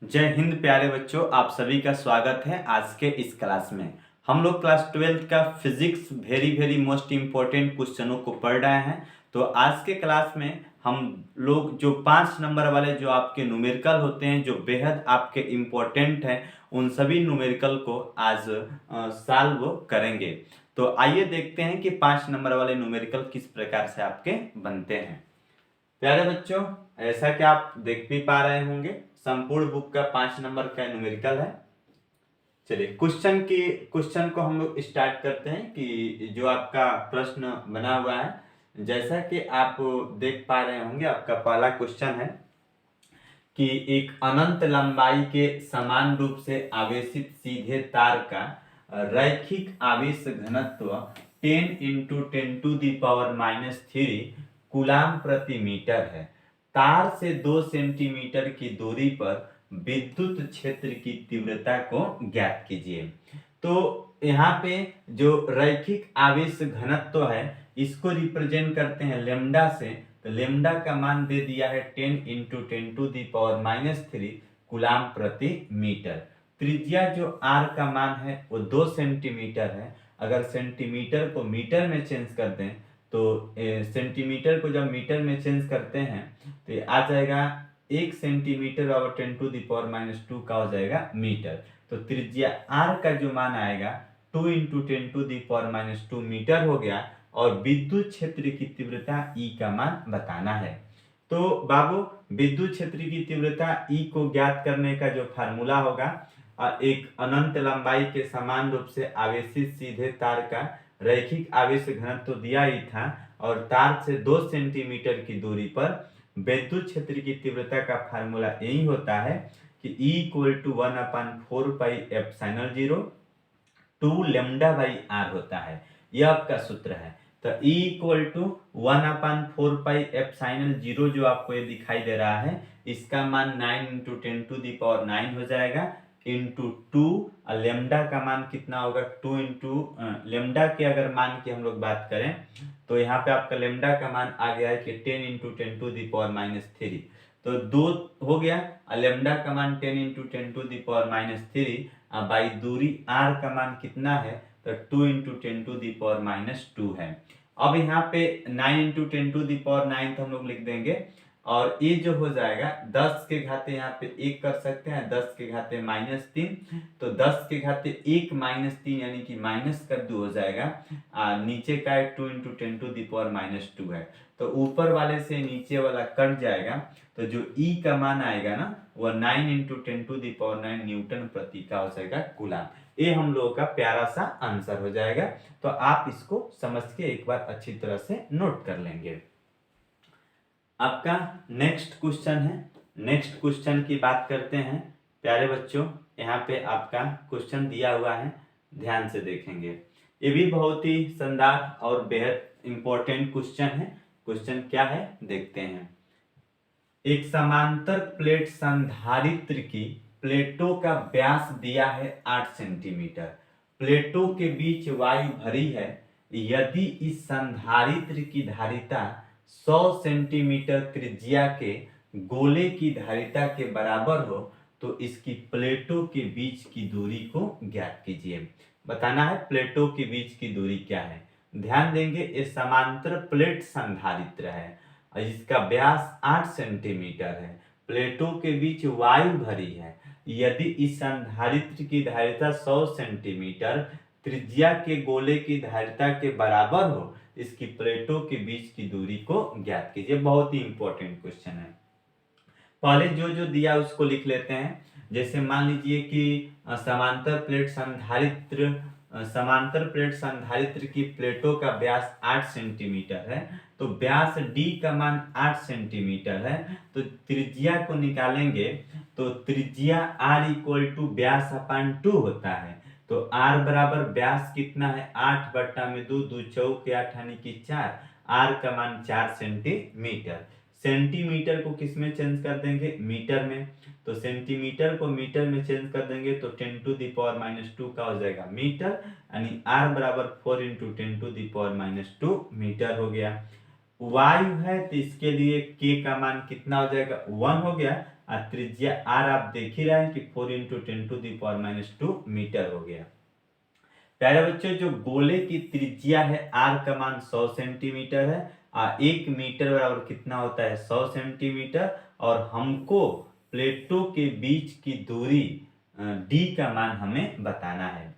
जय हिंद प्यारे बच्चों, आप सभी का स्वागत है आज के इस क्लास में। हम लोग क्लास 12th का फिजिक्स वेरी मोस्ट इम्पोर्टेंट क्वेश्चनों को पढ़ रहे हैं। तो आज के क्लास में हम लोग जो 5 नंबर वाले जो आपके न्यूमेरिकल होते हैं, जो बेहद आपके इम्पोर्टेंट हैं, उन सभी न्यूमेरिकल को आज सॉल्व करेंगे। तो आइए देखते हैं कि 5 नंबर वाले न्यूमेरिकल किस प्रकार से आपके बनते हैं। प्यारे बच्चों, ऐसा कि आप देख भी पा रहे होंगे, संपूर्ण बुक का 5 नंबर का न्यूमेरिकल है। चलिए क्वेश्चन को हम लोग स्टार्ट करते हैं कि जो आपका प्रश्न बना हुआ है, जैसा कि आप देख पा रहे होंगे, आपका पहला क्वेश्चन है कि एक अनंत लंबाई के समान रूप से आवेशित सीधे तार का रैखिक आवेश घनत्व 10 × 10⁻³ कूलाम प्रति मीटर है। तार से 2 सेंटीमीटर की दूरी पर विद्युत क्षेत्र की तीव्रता को ज्ञात कीजिए। तो यहाँ पे जो रैखिक आवेश घनत्व है, इसको रिप्रेजेंट करते हैं लेमडा से। तो लेमडा का मान दे दिया है 10 × 10⁻³ कूलाम प्रति मीटर। त्रिज्या जो r का मान है वो 2 सेंटीमीटर है। अगर सेंटीमीटर को मीटर में चेंज कर दें तो सेंटीमीटर को जब मीटर में चेंज करते हैं तो ये आ जाएगा 1 सेंटीमीटर और 10⁻² का हो जाएगा मीटर। तो त्रिज्या r का जो मान आएगा 2 × 10⁻² मीटर हो गया। और विद्युत क्षेत्र की तीव्रता E का मान बताना है। तो बाबू, विद्युत क्षेत्र की तीव्रता E को ज्ञात करने का जो फार्मूला होगा, एक अनंत लंबाई के समान रूप से आवेशित सीधे तार का रैखिक आवेश घनत्व दिया ही था और तार से 2 सेंटीमीटर की दूरी पर विद्युत क्षेत्र की तीव्रता का फार्मूला यही होता है कि E = 1/4πε0 2 λ/r होता है। यह आपका सूत्र है। तो E = 1/4πε0 जो आपको ये दिखाई दे रहा है, इसका मान 9 × 10⁹ हो जाएगा इंटू 2। लेमडा का मान कितना होगा 2 × लेमडा के अगर मान की हम लोग बात करें तो यहाँ पे आपका लेमडा का मान आ गया है कि 10 × 10⁻³ तो 2 हो गया। लेमडा का मान 10 × 10⁻³ बाई दूरी r का मान कितना है तो 2 × 10⁻² है। अब यहाँ पे 9 × 10⁹ तो हम लोग लिख देंगे और ये जो हो जाएगा 10 के घाते यहाँ पे 1 कर सकते हैं, 10 के घाते -3, तो 10 के घाते 1 -3 यानी कि माइनस कर 2 हो जाएगा। नीचे का 2 × 10⁻² है तो ऊपर वाले से नीचे वाला कट जाएगा। तो जो E का मान आएगा ना वो 9 × 10⁹ न्यूटन प्रति का हो जाएगा कूलाम। ये हम लोगों का प्यारा सा आंसर हो जाएगा। तो आप इसको समझ के एक बार अच्छी तरह से नोट कर लेंगे। आपका नेक्स्ट क्वेश्चन है। नेक्स्ट क्वेश्चन की बात करते हैं। प्यारे बच्चों, यहाँ पे आपका क्वेश्चन दिया हुआ है, ध्यान से देखेंगे। ये भी बहुत ही शानदार और बेहद इंपॉर्टेंट क्वेश्चन है। क्वेश्चन क्या है देखते हैं। एक समांतर प्लेट संधारित्र की प्लेटों का व्यास दिया है 8 सेंटीमीटर। प्लेटों के बीच वायु भरी है। यदि इस संधारित्र की धारिता 100 सेंटीमीटर त्रिज्या के गोले की धारिता के बराबर हो तो इसकी प्लेटों के बीच की दूरी को ज्ञात कीजिए। बताना है प्लेटों के बीच की दूरी क्या है। ध्यान देंगे, ये समांतर प्लेट संधारित्र है और इसका व्यास 8 सेंटीमीटर है। प्लेटों के बीच वायु भरी है। यदि इस संधारित्र की धारिता 100 सेंटीमीटर त्रिज्या के गोले की धारिता के बराबर हो, इसकी प्लेटों के बीच की दूरी को ज्ञात कीजिए। बहुत ही इंपॉर्टेंट क्वेश्चन है। पहले जो जो दिया उसको लिख लेते हैं। जैसे मान लीजिए कि समांतर प्लेट संधारित्र की प्लेटों का व्यास 8 सेंटीमीटर है। तो व्यास d का मान 8 सेंटीमीटर है। तो त्रिज्या को निकालेंगे तो त्रिज्या r = व्यास/2 होता है। तो r बराबर व्यास कितना है 8/2, 2 चौक 8 यानी कि 4। r का मान 4 सेंटीमीटर। सेंटीमीटर को किस में चेंज कर देंगे मीटर में। तो सेंटीमीटर को मीटर में चेंज कर देंगे तो 10⁻² का हो जाएगा मीटर, यानी r बराबर 4 × 10⁻² मीटर हो गया। वायु है तो इसके लिए के का मान कितना हो जाएगा 1 हो गया, और त्रिज्या आर आप देख ही रहे हैं कि 4 × 10⁻²मीटर हो गया। प्यारे बच्चों, जो गोले की त्रिज्या है आर का मान 100 सेंटीमीटर है, और 1 मीटर बराबर कितना होता है 100 सेंटीमीटर, और हमको प्लेटों के बीच की दूरी डी का मान हमें बताना है।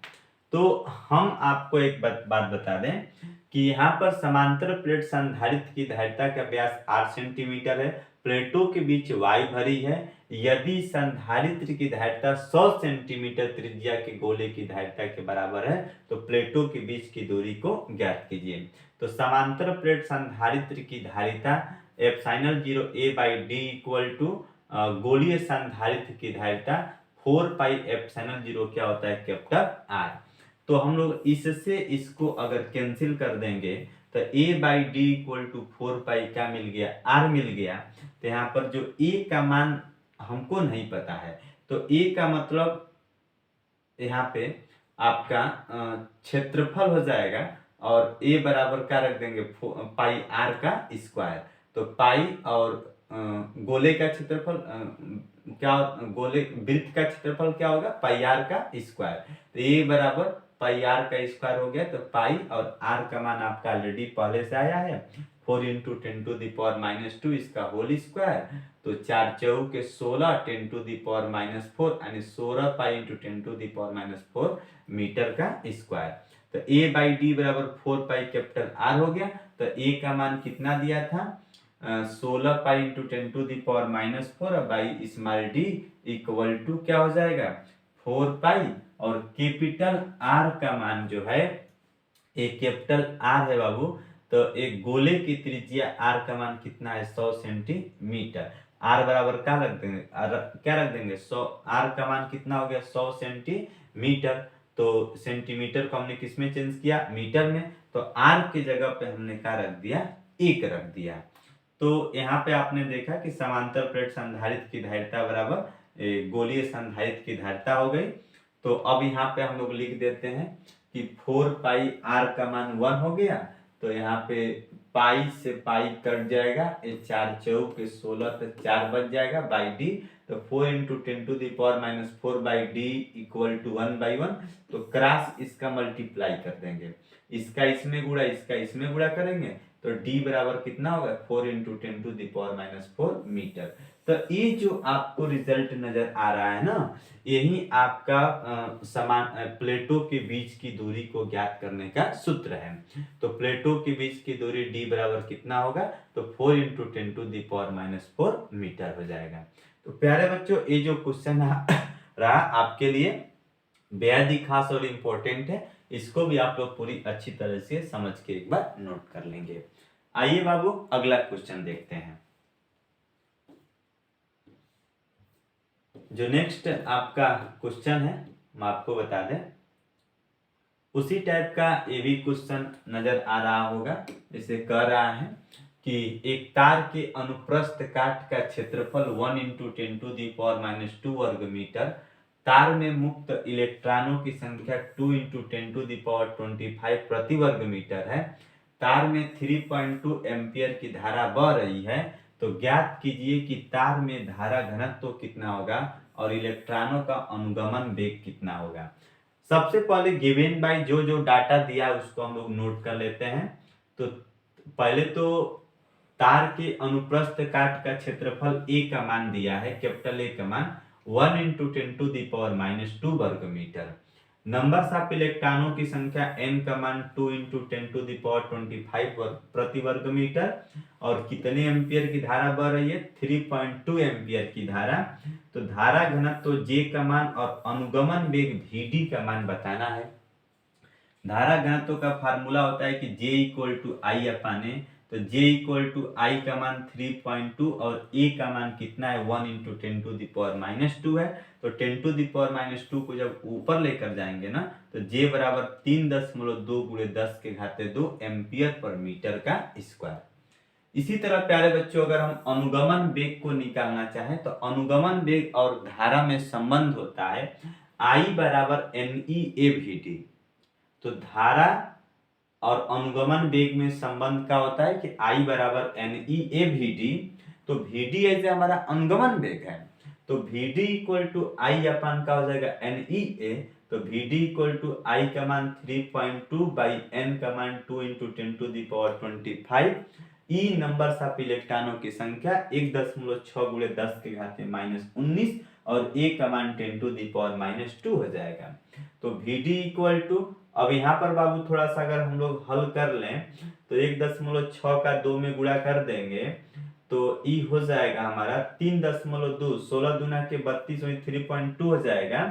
तो हम आपको एक बात बता दें कि यहाँ पर समांतर प्लेट संधारित्र की धारिता का व्यास 8 सेंटीमीटर है, प्लेटों के बीच वायु भरी है। यदि संधारित्र की धारिता 100 सेंटीमीटर त्रिज्या के गोले की धारिता के बराबर है तो प्लेटों के बीच की दूरी को ज्ञात कीजिए। तो समांतर प्लेट संधारित्र की धारिता ε0 A/d = गोलीय संधारित्र की धारिता 4πε0 क्या होता है कैपिटल आर। तो हम लोग इससे इसको अगर कैंसिल कर देंगे तो A/d = 4π क्या मिल गया r मिल गया। तो यहाँ पर जो A का मान हमको नहीं पता है, तो A का मतलब यहाँ पे आपका क्षेत्रफल हो जाएगा, और A बराबर क्या रख देंगे पाई r का स्क्वायर। तो पाई और गोले का क्षेत्रफल क्या, गोले वृत्त का क्षेत्रफल क्या होगा पाई r का स्क्वायर। तो A बराबर पाई r का स्क्वायर हो गया। तो पाई और r का मान आपका ऑलरेडी पहले से आया है 4 × 10⁻², इसका होल स्क्वायर। तो 4 × 16 10⁻⁴ यानी 16 पाई × 10⁻⁴ मीटर का स्क्वायर। तो A/d बराबर 4π कैपिटल R हो गया। तो A का मान कितना दिया था 16 पाई × 10⁻⁴, और by small d equal to क्या हो जाएगा 4π, और कैपिटल R का मान जो है एक कैपिटल R है बाबू, तो एक गोले की त्रिज्या R का मान कितना है 100 सेंटीमीटर। R बराबर क्या रख देंगे, क्या रख देंगे 100, R का मान कितना हो गया 100 सेंटीमीटर। तो सेंटीमीटर को हमने किस में चेंज किया मीटर में, तो R की जगह पे हमने क्या रख दिया 1 रख दिया। तो यहाँ पे आपने देखा कि समांतर प्लेट संधारित्र की धारिता बराबर गोलीय संधारित्र की धारिता हो गई। तो अब यहाँ पे हम लोग लिख देते हैं कि 4π r का मान 1 हो गया। तो यहाँ पे पाई से पाई कट जाएगा, 4 × 16 तो 4 बच जाएगा बाई डी। तो 4 × 10⁻⁴/d = 1/1। तो क्रॉस इसका मल्टीप्लाई कर देंगे, इसका इसमें गुणा इसका इसमें गुणा करेंगे, तो d बराबर कितना होगा 4 × 10⁻⁴ मीटर। तो ये जो आपको रिजल्ट नजर आ रहा है ना, यही आपका समान प्लेटों के बीच की दूरी को ज्ञात करने का सूत्र है। तो प्लेटों के बीच की दूरी d बराबर कितना होगा, तो 4 × 10⁻⁴ मीटर हो जाएगा। तो प्यारे बच्चों, ये जो क्वेश्चन रहा आपके लिए बेहद ही खास और इम्पोर्टेंट है, इसको भी आप लोग पूरी अच्छी तरह से समझ के एक बार नोट कर लेंगे। आइए बाबू अगला क्वेश्चन देखते हैं। जो नेक्स्ट आपका क्वेश्चन है मैं आपको बता दें, उसी टाइप का ये भी क्वेश्चन नजर आ रहा होगा। इसे कह रहा है कि एक तार के अनुप्रस्थ काट का क्षेत्रफल 1 × 10⁻² वर्ग मीटर, तार में मुक्त इलेक्ट्रॉनों की संख्या 2 × 10⁻25 प्रति वर्ग मीटर है, तार में 3.2 एम्पियर की धारा बह रही है। तो ज्ञात कीजिए कि तार में धारा घनत्व तो कितना होगा और इलेक्ट्रॉनों का अनुगमन वेग कितना होगा। सबसे पहले गिवन बाय जो डाटा दिया है उसको हम लोग नोट कर लेते हैं। तो पहले तो तार के अनुप्रस्थ काट का क्षेत्रफल A का मान दिया है, कैपिटल A का मान 1 × 10⁻² वर्ग मीटर। नंबर्स ऑफ इलेक्ट्रॉनों की संख्या n का मान 2 × 10⁻25 प्रति वर्ग मीटर, और कितने एम्पियर की धारा बह रही है 3.2 एम्पियर की धारा। तो धारा घनत्व तो J का मान और अनुगमन वेग Vd का मान बताना है। धारा घनत्व का फार्मूला होता है कि J = I/A। तो J = I का मान 3.2 और A का मान कितना है 1 × 10⁻² है। तो 10⁻² को जब ऊपर लेकर जाएंगे ना, तो J बराबर 3.2 × 10⁻²एम्पियर पर मीटर का स्क्वायर। इसी तरह प्यारे बच्चों, अगर हम अनुगमन वेग को निकालना चाहें तो अनुगमन वेग और धारा में संबंध होता है I = NE/AVD। तो धारा और अनुगमन वेग में संबंध क्या होता है कि I बराबर NE a VD, तो VD ऐसे हमारा अनुगमन वेग है, तो VD इक्वल टू I अपन का हो जाएगा NE a, तो VD इक्वल टू I का मान 3.2 बाई N का मान 2 इंटू 10 टू दी पावर 25, ई नंबर्स ऑफ इलेक्ट्रॉनों की संख्या 1.6 गुणे 10 के घाते -19 और ए का मान 10 टू दी पावर -2 हो जाएगा। तो VD इक्वल टू, अब यहाँ पर बाबू थोड़ा सा अगर हम लोग हल कर लें तो 1.6 का 2 में गुणा कर देंगे तो ई हो जाएगा हमारा 3.2, 16 दूना के 32 वही 3.2 हो जाएगा।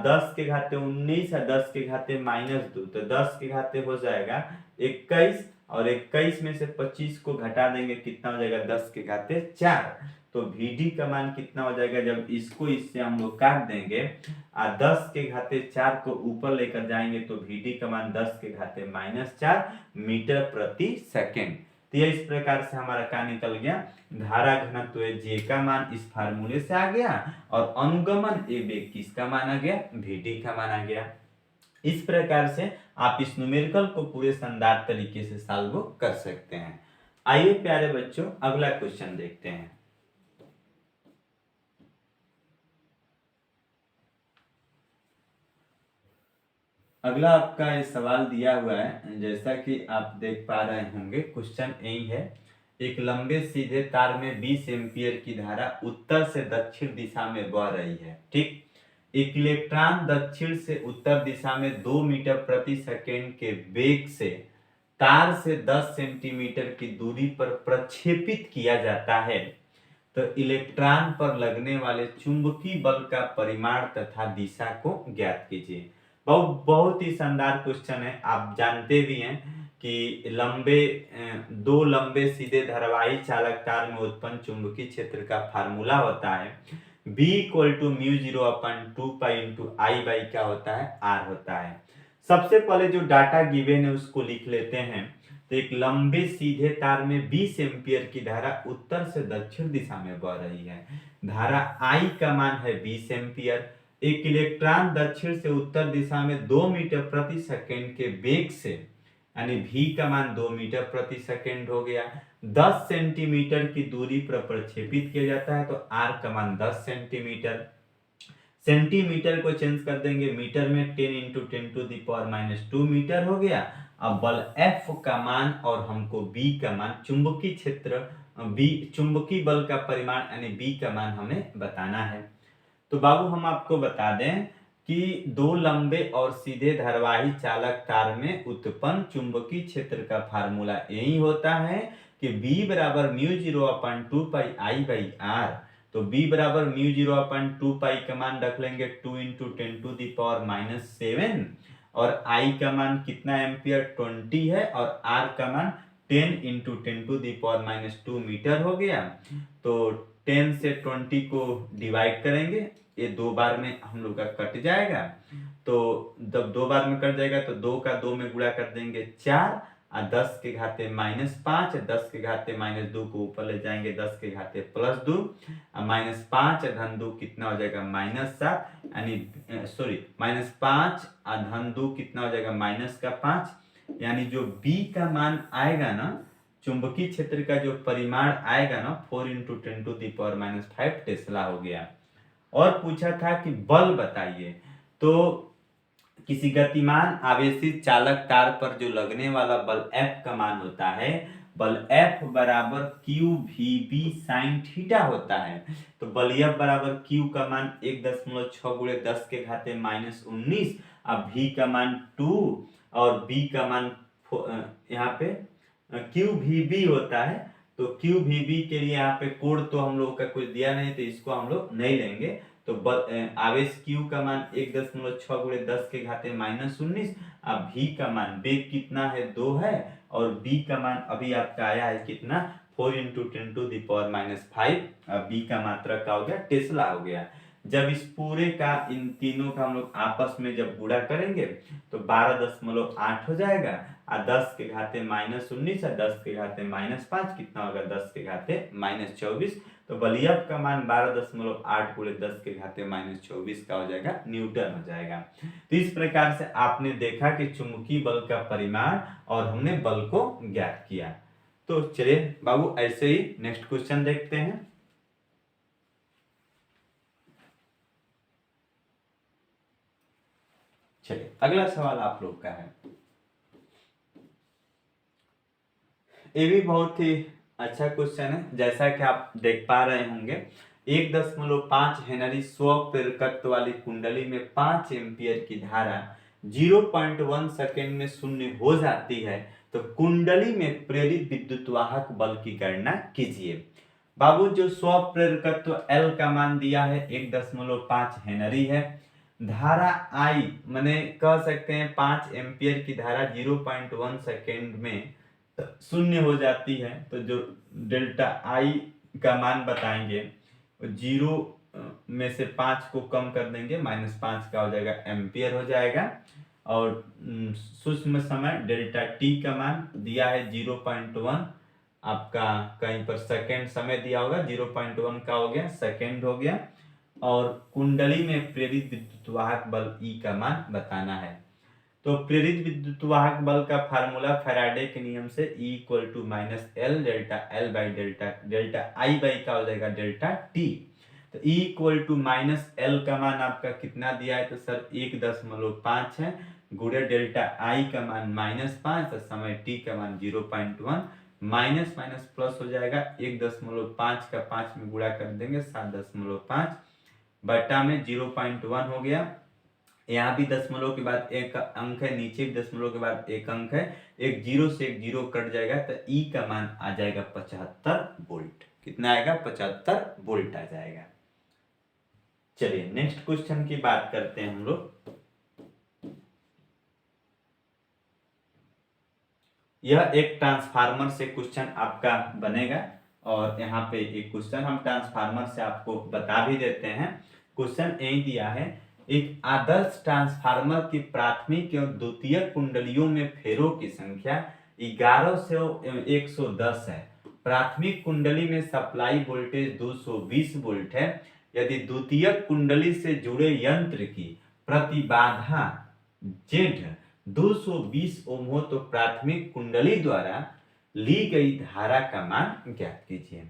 10 के घाते 19 और 10 के घाते -2, तो 10 के घाते हो जाएगा 21 और 21 में से 25 को घटा देंगे कितना हो जाएगा 10 के घाते 4। तो VD का मान कितना हो जाएगा, जब इसको इससे हम लोग काट देंगे 10 के घाते 4 को ऊपर लेकर जाएंगे तो VD का मान 10 के घाते -4 मीटर प्रति सेकेंड। तो यह इस प्रकार से हमारा क्या निकल गया, धारा घनत्व J का मान इस फार्मूले से आ गया और अनुगमन ए वेग किसका माना गया, VD का माना गया। इस प्रकार से आप इस न्यूमेरिकल को पूरे शानदार तरीके से सॉल्व कर सकते हैं। आइए प्यारे बच्चों अगला क्वेश्चन देखते हैं। अगला आपका ये सवाल दिया हुआ है, जैसा कि आप देख पा रहे होंगे क्वेश्चन यही है, एक लंबे सीधे तार में 20 एम्पीयर की धारा उत्तर से दक्षिण दिशा में बह रही है, ठीक। एक इलेक्ट्रॉन दक्षिण से उत्तर दिशा में 2 मीटर प्रति सेकेंड के वेग से तार से 10 सेंटीमीटर की दूरी पर प्रक्षेपित किया जाता है, तो इलेक्ट्रॉन पर लगने वाले चुंबकीय बल का परिमाण तथा दिशा को ज्ञात कीजिए। बहुत ही शानदार क्वेश्चन है। आप जानते भी हैं कि दो लंबे सीधे धारावाही चालक तार में उत्पन्न चुंबकीय क्षेत्र का फार्मूला होता है B equal to mu 0/2 into I by क्या होता है, R होता है। सबसे पहले जो डाटा गिवन है उसको लिख लेते हैं। तो एक लंबे सीधे तार में 20 एम्पीयर की धारा उत्तर से दक्षिण दिशा में बह रही है, धारा I का मान है 20 एम्पीयर। एक इलेक्ट्रॉन दक्षिण से उत्तर दिशा में 2 मीटर प्रति सेकेंड के वेग से, यानी V का मान 2 मीटर प्रति सेकेंड हो गया, 10 सेंटीमीटर की दूरी पर प्रक्षेपित किया जाता है, तो R का मान 10 सेंटीमीटर। सेंटीमीटर को चेंज कर देंगे मीटर में, 10 into 10 to the power -2 metre हो गया। अब बल F का मान और हमको B का मान, चुंबकीय क्षेत्र B, चुंबकीय बल का परिमाण यानी B का मान हमें बताना है। तो बाबू हम आपको बता दें कि दो लंबे और सीधे धारावाही चालक तार में उत्पन्न चुंबकीय क्षेत्र का फार्मूला यही होता है कि B बराबर mu 0/2 pi I by R. तो B बराबर म्यू 0/2 पाई का मान रख लेंगे 2 इंटू 10 टू दी पावर -7 और I का मान कितना एम्पियर 20 है और R का मान 10 into 10 to the power -2 metre हो गया। तो 10 से 20 को डिवाइड करेंगे, ये 2 बार में हम लोग का कट जाएगा। तो जब 2 बार में कट जाएगा तो 2 का 2 में गुणा कर देंगे 4 और 10 के घाते -5, 10 के घाते -2 को ऊपर ले जाएंगे 10 के घाते +2 और -5 धन 2 कितना हो जाएगा -7, यानी -5 और धन 2 कितना हो जाएगा -5, यानी जो B का मान आएगा ना, चुंबकीय क्षेत्र का जो परिमाण आएगा ना 4 into 10 to the power -5 tesla हो गया। और पूछा था कि बल बताइए, तो किसी गतिमान आवेशित चालक तार पर जो लगने वाला बल F का मान होता है, बल F बराबर QVB sin थीटा होता है। तो बल F बराबर Q का मान 1.6 गुणे 10 के घाते -19 और V का मान 2 और B का मान यहाँ पे QVB होता है। तो QVB के लिए यहाँ पे कोड तो हम लोग का कुछ दिया नहीं, तो इसको हम लोग नहीं लेंगे। तो आवेश Q का मान 1.6 गुणे 10 के घाते -19 अब V का मान वेग कितना है 2 है और B का मान अभी आपका आया है कितना 4 into 10 to the power -5। B का मात्रा का हो गया टेस्ला हो गया। जब इस पूरे का इन तीनों का हम लोग आपस में जब गुणा करेंगे तो 12.8 हो जाएगा और 10 के घाते -19 और 10 के घाते -5 कितना होगा 10 के घाते -24। तो बलियप का मान 12.8 गुणे 10 के घाते -24 का हो जाएगा, न्यूटन हो जाएगा। तो इस प्रकार से आपने देखा कि चुंबकीय बल का परिमाण और हमने बल को ज्ञात किया। तो चलिए बाबू ऐसे ही नेक्स्ट क्वेश्चन देखते हैं। चलिए अगला सवाल आप लोग का है, ये भी बहुत ही अच्छा क्वेश्चन है। जैसा कि आप देख पा रहे होंगे 1.5 हेनरी स्व प्रेरकत्व वाली कुंडली में 5 एम्पियर की धारा 0.1 सेकेंड में शून्य हो जाती है, तो कुंडली में प्रेरित विद्युत वाहक बल की गणना कीजिए। बाबू जो स्व प्रेरकत्व L का मान दिया है 1.5 हेनरी है, धारा I माने कह सकते हैं 5 एम्पियर की धारा 0.1 सेकेंड में शून्य हो जाती है, तो जो डेल्टा आई का मान बताएंगे 0 में से 5 को कम कर देंगे, -5 का हो जाएगा एम्पियर हो जाएगा। और सूक्ष्म समय डेल्टा टी का मान दिया है 0.1, आपका कहीं पर सेकेंड समय दिया होगा, 0.1 का हो गया सेकेंड हो गया। और कुंडली में प्रेरित विद्युत वाहक बल ई का मान बताना है। तो प्रेरित विद्युत वाहक बल का फार्मूला फैराडे के नियम से E = -L delta L by delta I by का हो जाएगा डेल्टा T। तो E = -L का मान आपका कितना दिया है, तो सर 1.5 है, गुणे डेल्टा I का मान -5 और समय T का मान 0.1, माइनस माइनस प्लस हो जाएगा, 1.5 का 5 में गुणा कर देंगे 7.5 बटा में 0.1 हो गया। यहाँ भी दशमलव के बाद एक अंक है, नीचे भी दशमलव के बाद एक अंक है, एक जीरो से एक जीरो कट जाएगा, तो ई का मान आ जाएगा 75 वोल्ट। कितना आएगा? 75 वोल्ट आ जाएगा। चलिए नेक्स्ट क्वेश्चन की बात करते हैं हम लोग। यह एक ट्रांसफार्मर से क्वेश्चन आपका बनेगा, और यहाँ पे एक क्वेश्चन हम ट्रांसफार्मर से आपको बता भी देते हैं। क्वेश्चन यही दिया है, एक आदर्श ट्रांसफार्मर की प्राथमिक एवं द्वितीयक कुंडलियों में फेरों की संख्या 1100 एवं 110 है। प्राथमिक कुंडली में सप्लाई वोल्टेज 220 वोल्ट है। यदि द्वितीयक कुंडली से जुड़े यंत्र की प्रतिबाधा Z 220 ओम हो तो प्राथमिक कुंडली द्वारा ली गई धारा का मान ज्ञात कीजिए।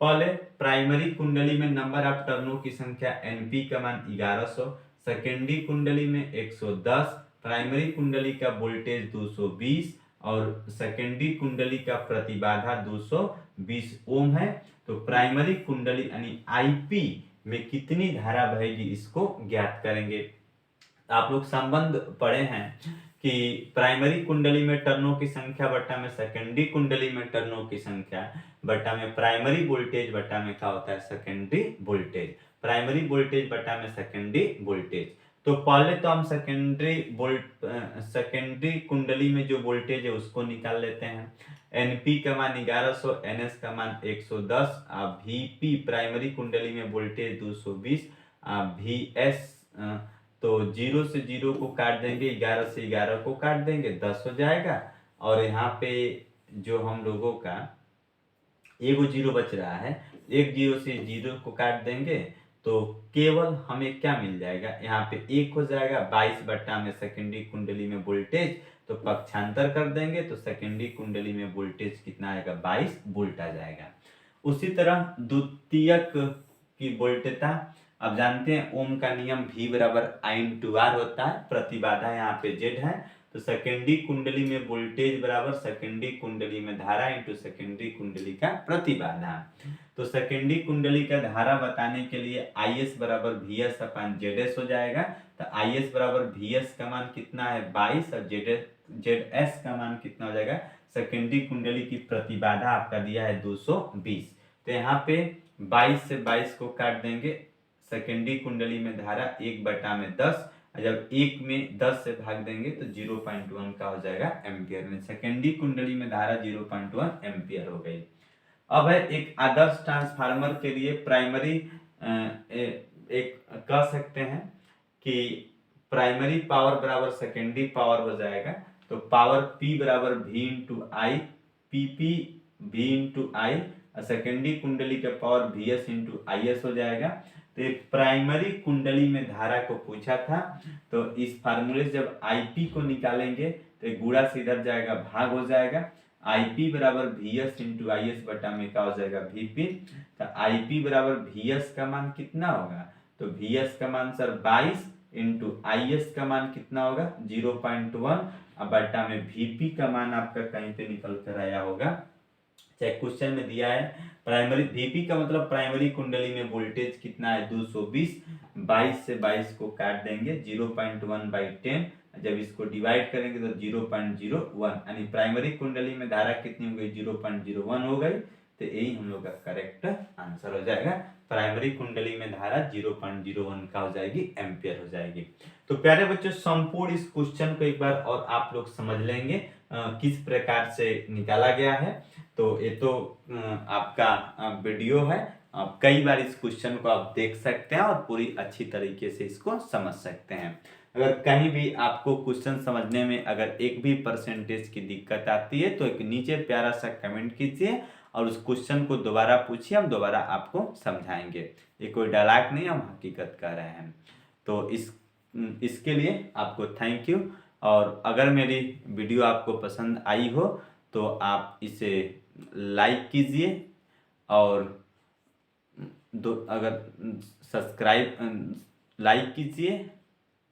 पहले प्राइमरी कुंडली में नंबर ऑफ टर्नों की संख्या एनपी का मान 1100, सेकेंडरी कुंडली में 110, प्राइमरी कुंडली का वोल्टेज 220 और सेकेंडरी कुंडली का प्रतिबाधा 220 ओम है। तो प्राइमरी कुंडली यानी आईपी में कितनी धारा बहेगी इसको ज्ञात करेंगे। आप लोग संबंध पढ़े हैं कि प्राइमरी कुंडली में टर्नों की संख्या बटा में सेकेंडरी कुंडली में टर्नों की संख्या बटा में प्राइमरी वोल्टेज बटा में क्या होता है? Secondary voltage. प्राइमरी वोल्टेज बटा में सेकेंडरी वोल्टेज। तो पहले तो हम सेकेंडरी कुंडली में जो वोल्टेज है उसको निकाल लेते हैं। एनपी का मान 1100, एनएस का मान 110, वीपी प्राइमरी कुंडली में वोल्टेज 220, वीएस तो 0 से 0 को काट देंगे, 11 से 11 को काट देंगे, 10 हो जाएगा। और यहाँ पे जो हम लोगों का एगो जीरो बच रहा है, एक जीरो से जीरो को काट देंगे तो केवल हमें क्या मिल जाएगा? यहाँ पे 1 हो जाएगा। 22 बटा में सेकेंडरी कुंडली में वोल्टेज, तो पक्षांतर कर देंगे तो सेकेंडरी कुंडली में वोल्टेज कितना आएगा? 22 वोल्ट आ जाएगा। उसी तरह द्वितीयक की वोल्टता, अब जानते हैं ओम का नियम V = I/R होता है। प्रतिबाधा यहाँ पे Z है, तो सेकेंडरी कुंडली में वोल्टेज बराबर सेकेंडरी कुंडली में धारा इंटू सेकेंडरी कुंडली का प्रतिबाधा। तो सेकेंडरी कुंडली का धारा बताने के लिए IS = VS/ZS हो जाएगा। तो IS = VS का मान कितना है? 22, और ZS का मान कितना हो जाएगा? सेकेंडरी कुंडली की प्रतिबाधा आपका दिया है 220। तो यहाँ पे 22 से 22 को काट देंगे, सेकेंडरी कुंडली में धारा 1 बटा में 10, जब 1 में 10 से भाग देंगे तो 0.1 का हो जाएगा एम्पियर में। सेकेंडरी कुंडली में धारा 0.1 एम्पियर हो गई। अब है एक आदर्श ट्रांसफार्मर के लिए प्राइमरी एक कह सकते हैं कि प्राइमरी पावर बराबर सेकेंडरी पावर हो जाएगा। तो पावर P बराबर V इंटू आई, PP V इंटू आई, सेकेंडरी कुंडली का पावर VS इंटू IS हो जाएगा। तो ये प्राइमरी कुंडली में धारा को पूछा था, तो इस फार्मूले से जब IP को निकालेंगे तो गुणा से इधर जाएगा, भाग हो जाएगा। IP बराबर VS इंटू IS बटा में क्या हो जाएगा, VP। तो IP बराबर VS का मान कितना होगा, तो VS का मान सर 22 इंटू IS का मान कितना होगा 0.1, अब बटा में VP का मान आपका कहीं पे निकल कर आया होगा, चाहे क्वेश्चन में दिया है प्राइमरी VP का मतलब प्राइमरी कुंडली में वोल्टेज कितना है 220, 22 से 22 को काट देंगे 0.1/10, जब इसको डिवाइड करेंगे तो 0.01, यानी प्राइमरी कुंडली में धारा कितनी हो गई 0.01 हो गई। तो यही हम लोग का करेक्ट आंसर हो जाएगा, प्राइमरी कुंडली में धारा 0.01 का हो जाएगी, एम्पियर हो जाएगी। तो प्यारे बच्चों संपूर्ण इस क्वेश्चन को एक बार और आप लोग समझ लेंगे किस प्रकार से निकाला गया है। तो ये तो आपका वीडियो है, आप कई बार इस क्वेश्चन को आप देख सकते हैं और पूरी अच्छी तरीके से इसको समझ सकते हैं। अगर कहीं भी आपको क्वेश्चन समझने में अगर एक भी परसेंटेज की दिक्कत आती है तो एक नीचे प्यारा सा कमेंट कीजिए और उस क्वेश्चन को दोबारा पूछिए, हम दोबारा आपको समझाएंगे। ये कोई डायलॉग नहीं, हम हकीकत कह रहे हैं। तो इसके लिए आपको थैंक यू। और अगर मेरी वीडियो आपको पसंद आई हो तो आप इसे लाइक कीजिए और अगर सब्सक्राइब लाइक कीजिए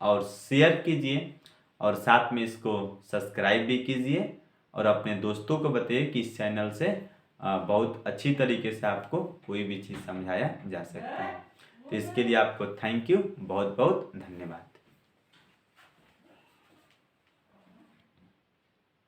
और शेयर कीजिए और साथ में इसको सब्सक्राइब भी कीजिए और अपने दोस्तों को बताइए कि इस चैनल से बहुत अच्छी तरीके से आपको कोई भी चीज़ समझाया जा सकता है। तो इसके लिए आपको थैंक यू, बहुत बहुत धन्यवाद।